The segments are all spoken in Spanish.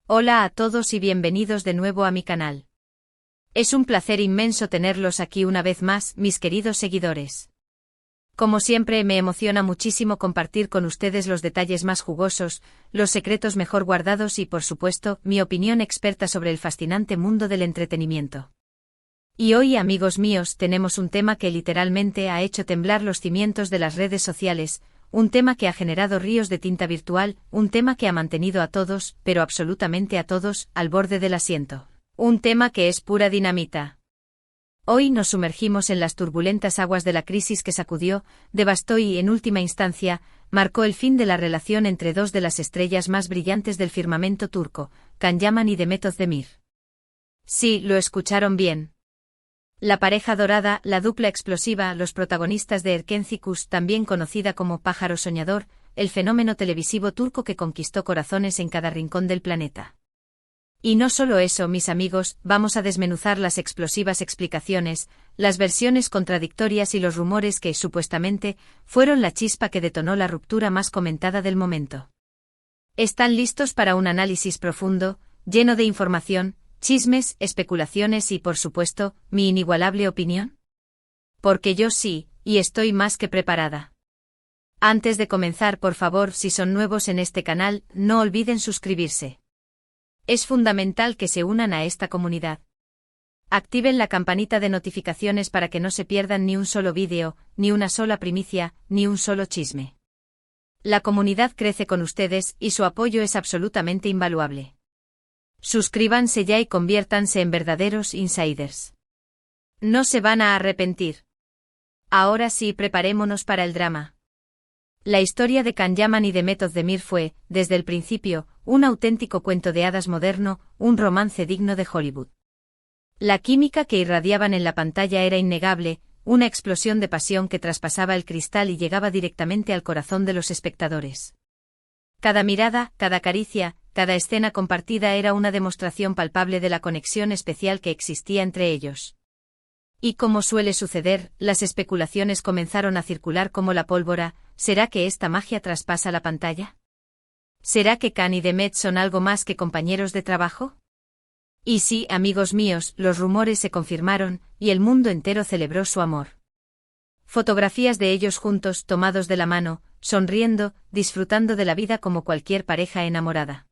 Hola a todos y bienvenidos de nuevo a mi canal. Es un placer inmenso tenerlos aquí una vez más, mis queridos seguidores. Como siempre, me emociona muchísimo compartir con ustedes los detalles más jugosos, los secretos mejor guardados y, por supuesto, mi opinión experta sobre el fascinante mundo del entretenimiento. Y hoy, amigos míos, tenemos un tema que literalmente ha hecho temblar los cimientos de las redes sociales, un tema que ha generado ríos de tinta virtual, un tema que ha mantenido a todos, pero absolutamente a todos, al borde del asiento. Un tema que es pura dinamita. Hoy nos sumergimos en las turbulentas aguas de la crisis que sacudió, devastó y, en última instancia, marcó el fin de la relación entre dos de las estrellas más brillantes del firmamento turco, Can Yaman y Demet Özdemir. Sí, lo escucharon bien. La pareja dorada, la dupla explosiva, los protagonistas de Erkenci, también conocida como Pájaro Soñador, el fenómeno televisivo turco que conquistó corazones en cada rincón del planeta. Y no solo eso, mis amigos, vamos a desmenuzar las explosivas explicaciones, las versiones contradictorias y los rumores que, supuestamente, fueron la chispa que detonó la ruptura más comentada del momento. ¿Están listos para un análisis profundo, lleno de información, chismes, especulaciones y, por supuesto, mi inigualable opinión? Porque yo sí, y estoy más que preparada. Antes de comenzar, por favor, si son nuevos en este canal, no olviden suscribirse. Es fundamental que se unan a esta comunidad. Activen la campanita de notificaciones para que no se pierdan ni un solo vídeo, ni una sola primicia, ni un solo chisme. La comunidad crece con ustedes y su apoyo es absolutamente invaluable. Suscríbanse ya y conviértanse en verdaderos insiders. No se van a arrepentir. Ahora sí, preparémonos para el drama. La historia de Can Yaman y Demet Özdemir fue, desde el principio, un auténtico cuento de hadas moderno, un romance digno de Hollywood. La química que irradiaban en la pantalla era innegable, una explosión de pasión que traspasaba el cristal y llegaba directamente al corazón de los espectadores. Cada mirada, cada caricia, cada escena compartida era una demostración palpable de la conexión especial que existía entre ellos. Y como suele suceder, las especulaciones comenzaron a circular como la pólvora. ¿Será que esta magia traspasa la pantalla? ¿Será que Can y Demet son algo más que compañeros de trabajo? Y sí, amigos míos, los rumores se confirmaron, y el mundo entero celebró su amor. Fotografías de ellos juntos, tomados de la mano, sonriendo, disfrutando de la vida como cualquier pareja enamorada.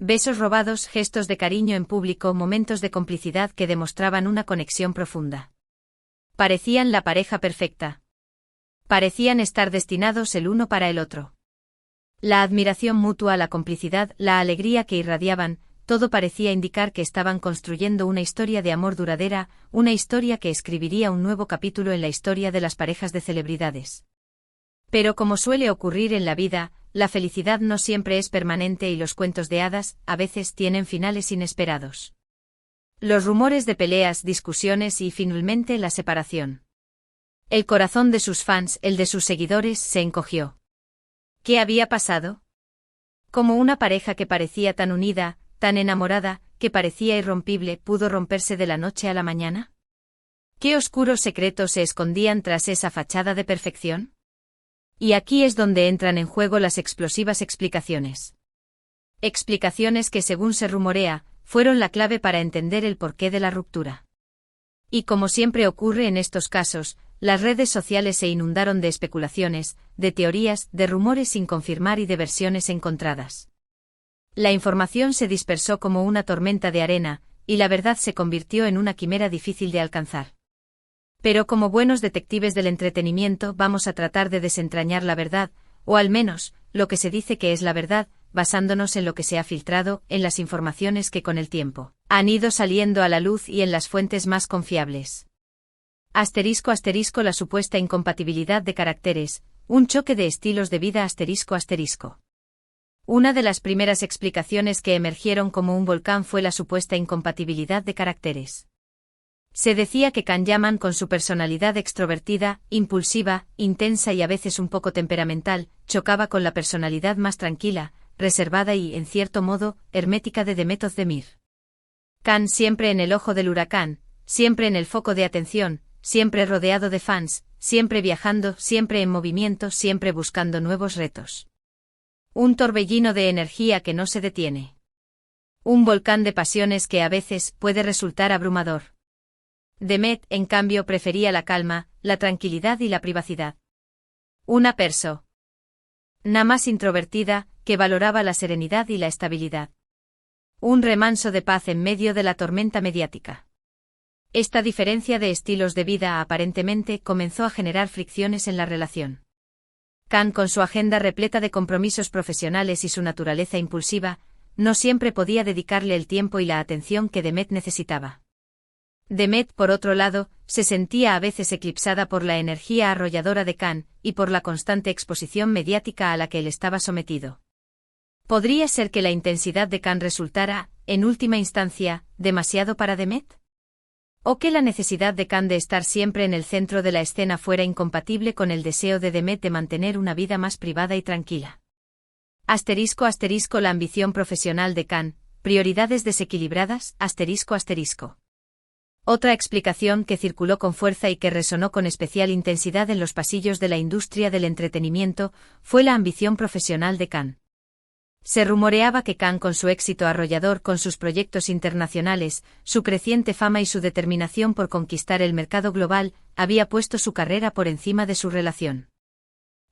Besos robados, gestos de cariño en público, momentos de complicidad que demostraban una conexión profunda. Parecían la pareja perfecta. Parecían estar destinados el uno para el otro. La admiración mutua, la complicidad, la alegría que irradiaban, todo parecía indicar que estaban construyendo una historia de amor duradera, una historia que escribiría un nuevo capítulo en la historia de las parejas de celebridades. Pero como suele ocurrir en la vida, la felicidad no siempre es permanente y los cuentos de hadas, a veces tienen finales inesperados. Los rumores de peleas, discusiones y finalmente la separación. El corazón de sus fans, el de sus seguidores, se encogió. ¿Qué había pasado? Como una pareja que parecía tan unida, tan enamorada, que parecía irrompible, ¿pudo romperse de la noche a la mañana? ¿Qué oscuros secretos se escondían tras esa fachada de perfección? Y aquí es donde entran en juego las explosivas explicaciones. Explicaciones que, según se rumorea, fueron la clave para entender el porqué de la ruptura. Y como siempre ocurre en estos casos, las redes sociales se inundaron de especulaciones, de teorías, de rumores sin confirmar y de versiones encontradas. La información se dispersó como una tormenta de arena, y la verdad se convirtió en una quimera difícil de alcanzar. Pero como buenos detectives del entretenimiento vamos a tratar de desentrañar la verdad, o al menos, lo que se dice que es la verdad, basándonos en lo que se ha filtrado, en las informaciones que con el tiempo han ido saliendo a la luz y en las fuentes más confiables. Asterisco asterisco la supuesta incompatibilidad de caracteres, un choque de estilos de vida asterisco asterisco. Una de las primeras explicaciones que emergieron como un volcán fue la supuesta incompatibilidad de caracteres. Se decía que Can Yaman, con su personalidad extrovertida, impulsiva, intensa y a veces un poco temperamental, chocaba con la personalidad más tranquila, reservada y, en cierto modo, hermética de Demet Özdemir. Can siempre en el ojo del huracán, siempre en el foco de atención, siempre rodeado de fans, siempre viajando, siempre en movimiento, siempre buscando nuevos retos. Un torbellino de energía que no se detiene. Un volcán de pasiones que a veces puede resultar abrumador. Demet, en cambio, prefería la calma, la tranquilidad y la privacidad. Una persona más introvertida, que valoraba la serenidad y la estabilidad. Un remanso de paz en medio de la tormenta mediática. Esta diferencia de estilos de vida aparentemente comenzó a generar fricciones en la relación. Can, con su agenda repleta de compromisos profesionales y su naturaleza impulsiva, no siempre podía dedicarle el tiempo y la atención que Demet necesitaba. Demet, por otro lado, se sentía a veces eclipsada por la energía arrolladora de Can y por la constante exposición mediática a la que él estaba sometido. ¿Podría ser que la intensidad de Can resultara, en última instancia, demasiado para Demet? ¿O que la necesidad de Can de estar siempre en el centro de la escena fuera incompatible con el deseo de Demet de mantener una vida más privada y tranquila? *** La ambición profesional de Can, prioridades desequilibradas, ***. Otra explicación que circuló con fuerza y que resonó con especial intensidad en los pasillos de la industria del entretenimiento fue la ambición profesional de Can. Se rumoreaba que Can, con su éxito arrollador con sus proyectos internacionales, su creciente fama y su determinación por conquistar el mercado global, había puesto su carrera por encima de su relación.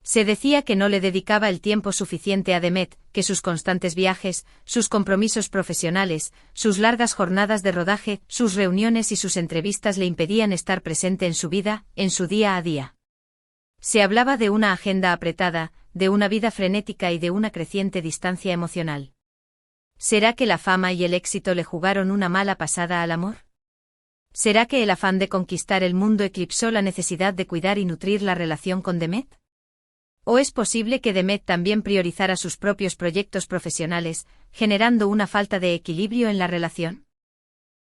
Se decía que no le dedicaba el tiempo suficiente a Demet, que sus constantes viajes, sus compromisos profesionales, sus largas jornadas de rodaje, sus reuniones y sus entrevistas le impedían estar presente en su vida, en su día a día. Se hablaba de una agenda apretada, de una vida frenética y de una creciente distancia emocional. ¿Será que la fama y el éxito le jugaron una mala pasada al amor? ¿Será que el afán de conquistar el mundo eclipsó la necesidad de cuidar y nutrir la relación con Demet? ¿O es posible que Demet también priorizara sus propios proyectos profesionales, generando una falta de equilibrio en la relación?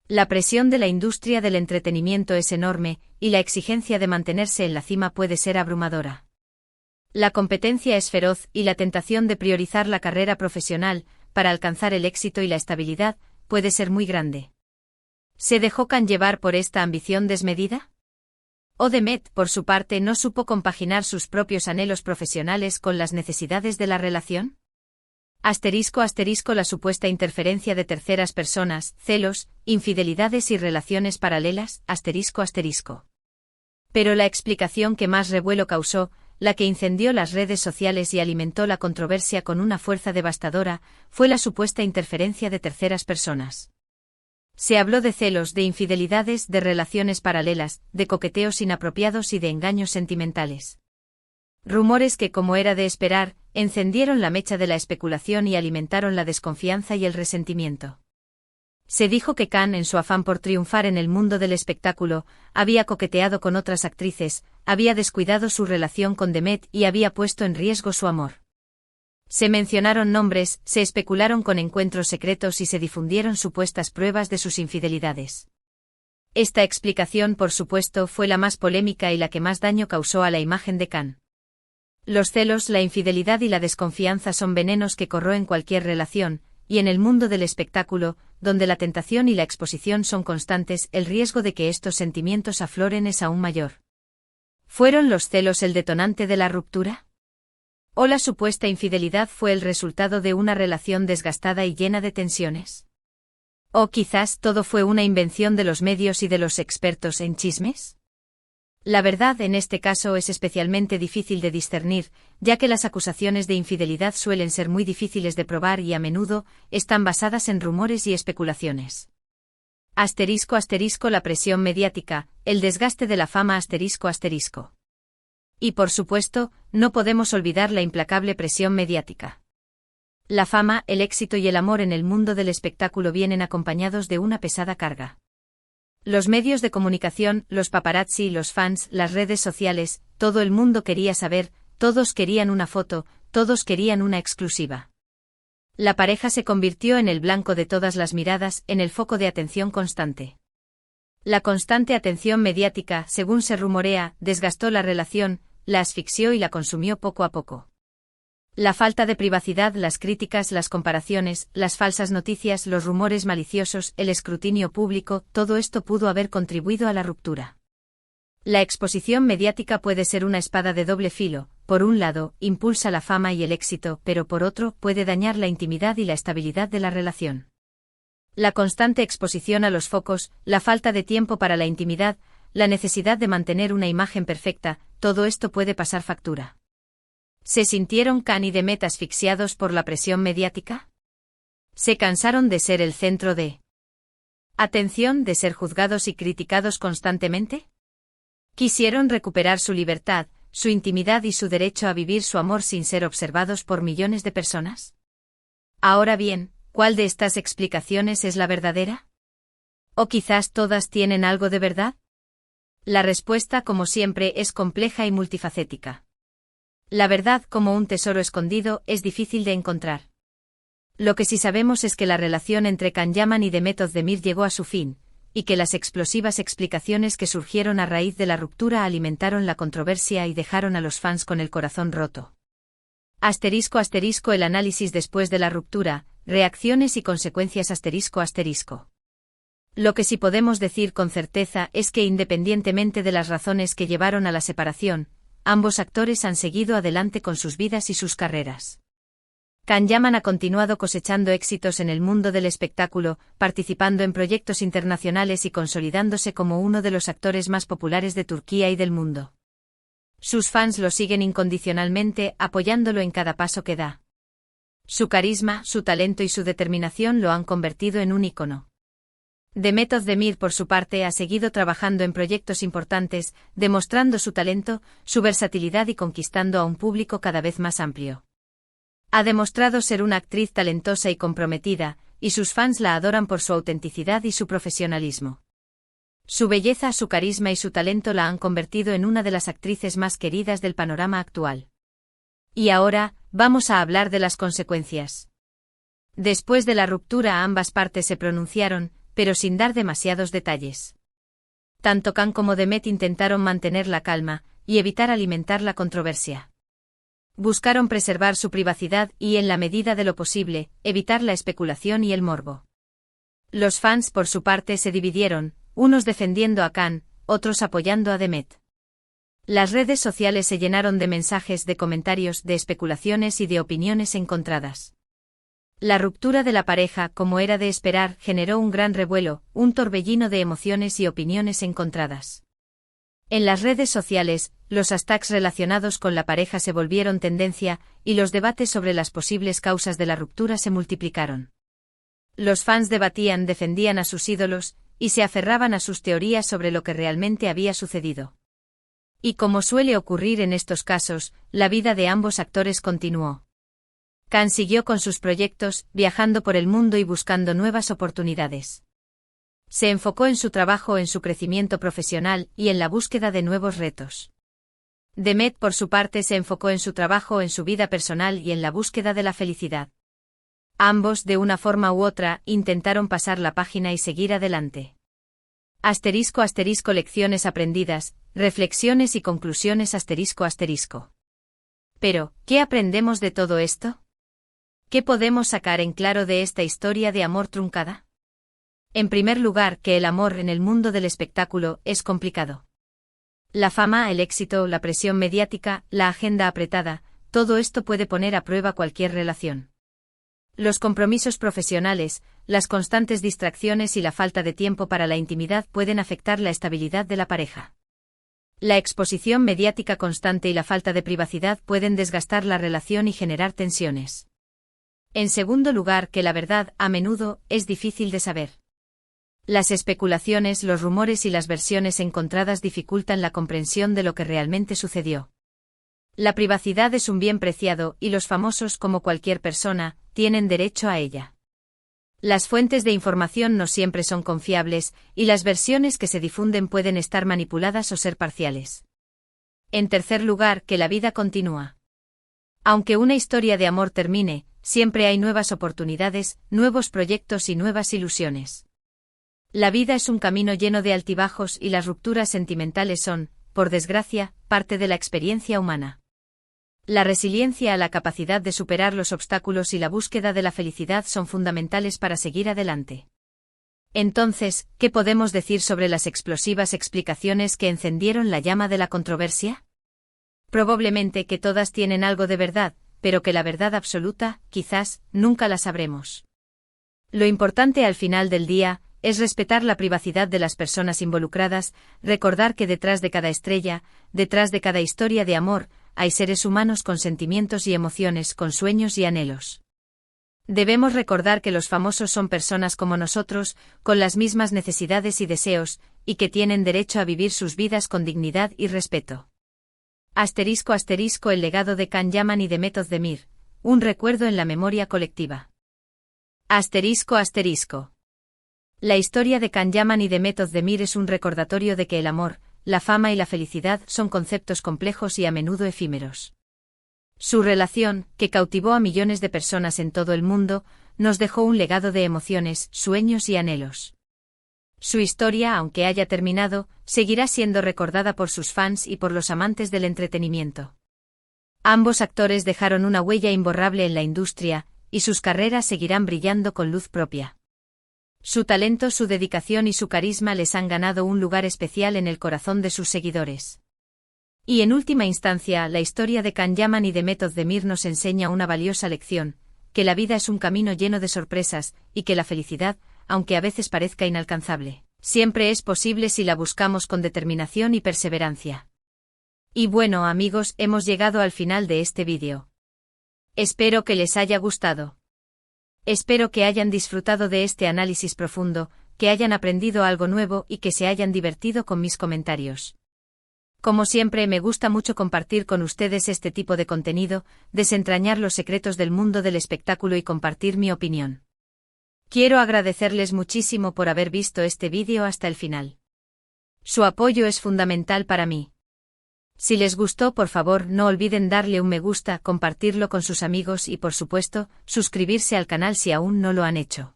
La presión de la industria del entretenimiento es enorme, y la exigencia de mantenerse en la cima puede ser abrumadora. La competencia es feroz y la tentación de priorizar la carrera profesional, para alcanzar el éxito y la estabilidad, puede ser muy grande. ¿Se dejó Can llevar por esta ambición desmedida? ¿O Demet, por su parte, no supo compaginar sus propios anhelos profesionales con las necesidades de la relación? La supuesta interferencia de terceras personas, celos, infidelidades y relaciones paralelas, Pero la explicación que más revuelo causó, la que incendió las redes sociales y alimentó la controversia con una fuerza devastadora, fue la supuesta interferencia de terceras personas. Se habló de celos, de infidelidades, de relaciones paralelas, de coqueteos inapropiados y de engaños sentimentales. Rumores que, como era de esperar, encendieron la mecha de la especulación y alimentaron la desconfianza y el resentimiento. Se dijo que Can, en su afán por triunfar en el mundo del espectáculo, había coqueteado con otras actrices, había descuidado su relación con Demet y había puesto en riesgo su amor. Se mencionaron nombres, se especularon con encuentros secretos y se difundieron supuestas pruebas de sus infidelidades. Esta explicación, por supuesto, fue la más polémica y la que más daño causó a la imagen de Can. Los celos, la infidelidad y la desconfianza son venenos que corroen cualquier relación, y en el mundo del espectáculo, donde la tentación y la exposición son constantes, el riesgo de que estos sentimientos afloren es aún mayor. ¿Fueron los celos el detonante de la ruptura? ¿O la supuesta infidelidad fue el resultado de una relación desgastada y llena de tensiones? ¿O quizás todo fue una invención de los medios y de los expertos en chismes? La verdad en este caso es especialmente difícil de discernir, ya que las acusaciones de infidelidad suelen ser muy difíciles de probar y a menudo están basadas en rumores y especulaciones. La presión mediática, el desgaste de la fama Y por supuesto, no podemos olvidar la implacable presión mediática. La fama, el éxito y el amor en el mundo del espectáculo vienen acompañados de una pesada carga. Los medios de comunicación, los paparazzi, los fans, las redes sociales, todo el mundo quería saber, todos querían una foto, todos querían una exclusiva. La pareja se convirtió en el blanco de todas las miradas, en el foco de atención constante. La constante atención mediática, según se rumorea, desgastó la relación, la asfixió y la consumió poco a poco. La falta de privacidad, las críticas, las comparaciones, las falsas noticias, los rumores maliciosos, el escrutinio público, todo esto pudo haber contribuido a la ruptura. La exposición mediática puede ser una espada de doble filo, por un lado, impulsa la fama y el éxito, pero por otro, puede dañar la intimidad y la estabilidad de la relación. La constante exposición a los focos, la falta de tiempo para la intimidad, la necesidad de mantener una imagen perfecta, todo esto puede pasar factura. ¿Se sintieron Khan y Demet asfixiados por la presión mediática? ¿Se cansaron de ser el centro de atención, de ser juzgados y criticados constantemente? ¿Quisieron recuperar su libertad, su intimidad y su derecho a vivir su amor sin ser observados por millones de personas? Ahora bien, ¿cuál de estas explicaciones es la verdadera? ¿O quizás todas tienen algo de verdad? La respuesta, como siempre, es compleja y multifacética. La verdad, como un tesoro escondido, es difícil de encontrar. Lo que sí sabemos es que la relación entre Can Yaman y Demet Özdemir llegó a su fin, y que las explosivas explicaciones que surgieron a raíz de la ruptura alimentaron la controversia y dejaron a los fans con el corazón roto. *** El análisis después de la ruptura, reacciones y consecuencias ***. Lo que sí podemos decir con certeza es que independientemente de las razones que llevaron a la separación, ambos actores han seguido adelante con sus vidas y sus carreras. Can Yaman ha continuado cosechando éxitos en el mundo del espectáculo, participando en proyectos internacionales y consolidándose como uno de los actores más populares de Turquía y del mundo. Sus fans lo siguen incondicionalmente, apoyándolo en cada paso que da. Su carisma, su talento y su determinación lo han convertido en un ícono. Demet Özdemir, por su parte, ha seguido trabajando en proyectos importantes, demostrando su talento, su versatilidad y conquistando a un público cada vez más amplio. Ha demostrado ser una actriz talentosa y comprometida, y sus fans la adoran por su autenticidad y su profesionalismo. Su belleza, su carisma y su talento la han convertido en una de las actrices más queridas del panorama actual. Y ahora, vamos a hablar de las consecuencias. Después de la ruptura, ambas partes se pronunciaron, pero sin dar demasiados detalles. Tanto Can como Demet intentaron mantener la calma y evitar alimentar la controversia. Buscaron preservar su privacidad y, en la medida de lo posible, evitar la especulación y el morbo. Los fans, por su parte, se dividieron, unos defendiendo a Can, otros apoyando a Demet. Las redes sociales se llenaron de mensajes, de comentarios, de especulaciones y de opiniones encontradas. La ruptura de la pareja, como era de esperar, generó un gran revuelo, un torbellino de emociones y opiniones encontradas. En las redes sociales, los hashtags relacionados con la pareja se volvieron tendencia, y los debates sobre las posibles causas de la ruptura se multiplicaron. Los fans debatían, defendían a sus ídolos, y se aferraban a sus teorías sobre lo que realmente había sucedido. Y como suele ocurrir en estos casos, la vida de ambos actores continuó. Can siguió con sus proyectos, viajando por el mundo y buscando nuevas oportunidades. Se enfocó en su trabajo, en su crecimiento profesional y en la búsqueda de nuevos retos. Demet, por su parte, se enfocó en su trabajo, en su vida personal y en la búsqueda de la felicidad. Ambos, de una forma u otra, intentaron pasar la página y seguir adelante. *** Lecciones aprendidas, reflexiones y conclusiones ***. Pero, ¿qué aprendemos de todo esto? ¿Qué podemos sacar en claro de esta historia de amor truncada? En primer lugar, que el amor en el mundo del espectáculo es complicado. La fama, el éxito, la presión mediática, la agenda apretada, todo esto puede poner a prueba cualquier relación. Los compromisos profesionales, las constantes distracciones y la falta de tiempo para la intimidad pueden afectar la estabilidad de la pareja. La exposición mediática constante y la falta de privacidad pueden desgastar la relación y generar tensiones. En segundo lugar, que la verdad, a menudo, es difícil de saber. Las especulaciones, los rumores y las versiones encontradas dificultan la comprensión de lo que realmente sucedió. La privacidad es un bien preciado y los famosos, como cualquier persona, tienen derecho a ella. Las fuentes de información no siempre son confiables, y las versiones que se difunden pueden estar manipuladas o ser parciales. En tercer lugar, que la vida continúa. Aunque una historia de amor termine, siempre hay nuevas oportunidades, nuevos proyectos y nuevas ilusiones. La vida es un camino lleno de altibajos y las rupturas sentimentales son, por desgracia, parte de la experiencia humana. La resiliencia, la capacidad de superar los obstáculos y la búsqueda de la felicidad son fundamentales para seguir adelante. Entonces, ¿qué podemos decir sobre las explosivas explicaciones que encendieron la llama de la controversia? Probablemente que todas tienen algo de verdad, pero que la verdad absoluta, quizás, nunca la sabremos. Lo importante al final del día es respetar la privacidad de las personas involucradas, recordar que detrás de cada estrella, detrás de cada historia de amor, hay seres humanos con sentimientos y emociones, con sueños y anhelos. Debemos recordar que los famosos son personas como nosotros, con las mismas necesidades y deseos, y que tienen derecho a vivir sus vidas con dignidad y respeto. *** El legado de Can Yaman y de Method Demir, un recuerdo en la memoria colectiva. ***. La historia de Can Yaman y de Method Demir es un recordatorio de que el amor, la fama y la felicidad son conceptos complejos y a menudo efímeros. Su relación, que cautivó a millones de personas en todo el mundo, nos dejó un legado de emociones, sueños y anhelos. Su historia, aunque haya terminado, seguirá siendo recordada por sus fans y por los amantes del entretenimiento. Ambos actores dejaron una huella imborrable en la industria, y sus carreras seguirán brillando con luz propia. Su talento, su dedicación y su carisma les han ganado un lugar especial en el corazón de sus seguidores. Y en última instancia, la historia de Can Yaman y de Method Demir nos enseña una valiosa lección, que la vida es un camino lleno de sorpresas, y que la felicidad, aunque a veces parezca inalcanzable, siempre es posible si la buscamos con determinación y perseverancia. Y bueno, amigos, hemos llegado al final de este vídeo. Espero que les haya gustado. Espero que hayan disfrutado de este análisis profundo, que hayan aprendido algo nuevo y que se hayan divertido con mis comentarios. Como siempre, me gusta mucho compartir con ustedes este tipo de contenido, desentrañar los secretos del mundo del espectáculo y compartir mi opinión. Quiero agradecerles muchísimo por haber visto este vídeo hasta el final. Su apoyo es fundamental para mí. Si les gustó, por favor, no olviden darle un me gusta, compartirlo con sus amigos y, por supuesto, suscribirse al canal si aún no lo han hecho.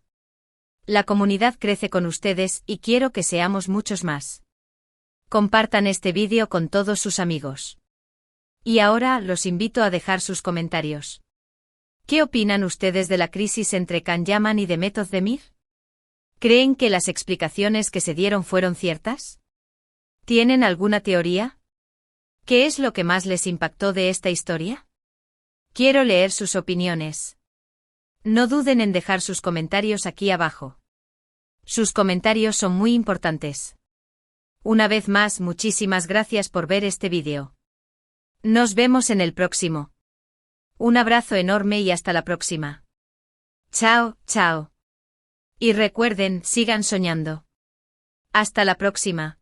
La comunidad crece con ustedes y quiero que seamos muchos más. Compartan este vídeo con todos sus amigos. Y ahora los invito a dejar sus comentarios. ¿Qué opinan ustedes de la crisis entre Can Yaman y de Method Demir? ¿Creen que las explicaciones que se dieron fueron ciertas? ¿Tienen alguna teoría? ¿Qué es lo que más les impactó de esta historia? Quiero leer sus opiniones. No duden en dejar sus comentarios aquí abajo. Sus comentarios son muy importantes. Una vez más, muchísimas gracias por ver este vídeo. Nos vemos en el próximo. Un abrazo enorme y hasta la próxima. Chao, chao. Y recuerden, sigan soñando. Hasta la próxima.